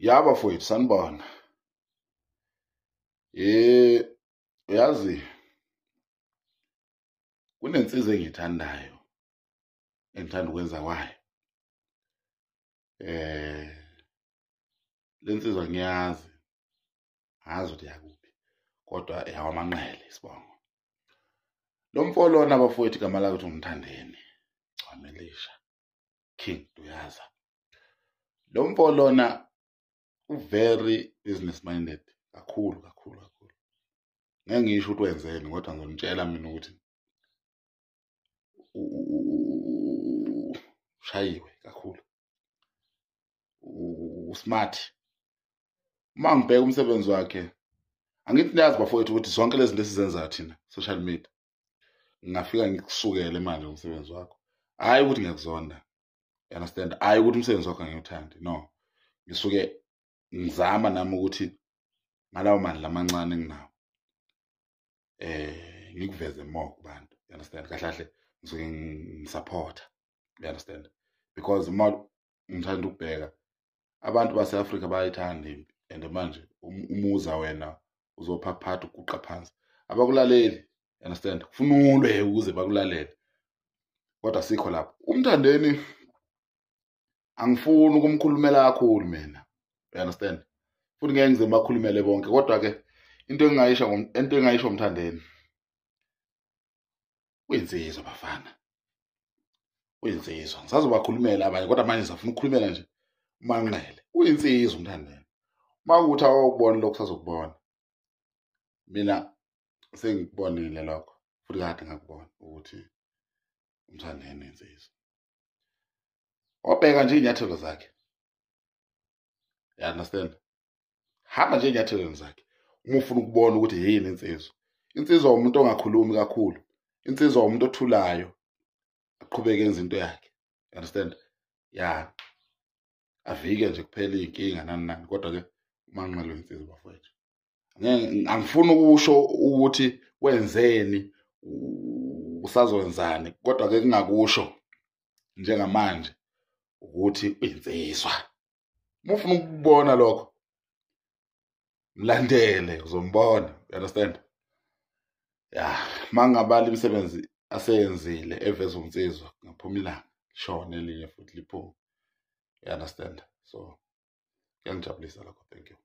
Yaba mfowethu sanibona. Uyazi kunensizwe engiyithandayo engithanda ukwenza kwayo. Le nsizwa ngiyazi, ngazi ukuthi yakuphi kodwa eyawamanqele Siyabonga. Lo mfo lona bafowethu igama lakhe uthi Mthandeni. Elisha King uyaza. Lo mfo lona very business minded kakhulu. Ngeke ngisho ukuthi wenzeni kodwa ngizonitshela mina ukuthi ushayiwe kakhulu. Usmart. Uma ngibheka umsebenzi wakhe, angithi niyazi bafowethu ukuthi zonke lezi zinto esizenzayo thina social media ngingafika ngikusukele manje umsebenzi wakho. Hayi ukuthi ngiyakuzonda. You understand? Hayi ukuthi umsebenzi wakho angiyuthandi. No. Ngisuke ngizama nami ukuthi ngalawo mali lamancane enginawo ngikuveze more kubantu. You understand? Kahle ngisuke ngisupporta. You understand? Because uma ngithanda ukubheka abantu base-Afrika bayayithanda impi and manje umuza wena uzophaphatha ukuqa phansi. Abakulaleli. You understand? Kufuna ulwe ukuze bakulalele. Kodwa sikho lapho. Umthandeni angifuni ukumkhulumela kakhulu mina. You understand? Futhi ngeke ngize bakhulumele bonke kodwa ke into engayisho Mthandeni. Uyinsizwa bafana. Uyinsizwa. Ngisazobakhulumela abanye kodwa manje ngizafuna ukukhulumela nje umanqele. Uyinsizwa Mthandeni. Makuthi awukubona lokho sazokubona. Mina sengikubonile lokho. Futhi kade ngakubona ukuthi Mthandeni insizwa. Obheka nje inyathelo zakhe. You understand? Hamba nje enyathelweni zakhe. Uma ufuna ukubona ukuthi yini insizwa. Insizwa umuntu ongakhulumi kakhulu. Insizwa umuntu othulayo. Aqhubeke enze into yakhe. You understand? Ya. Avike nje kuphela inkinga nani kodwa ke umanqele insizwa bafowethu. Angifuni ukusho ukuthi wenzeni usazowenzani kodwa ke kungakusho njengamanje ukuthi uyinsizwa. Uma ufuna ukubona lokho mlandele uzombona. You understand? Ya, mangabala imisebenzi aseyenzile eveza umnsizwa ngaphuma ilanga shona elinye futhi liphume. You understand? So kuyangijabulisa lokho. Thank you.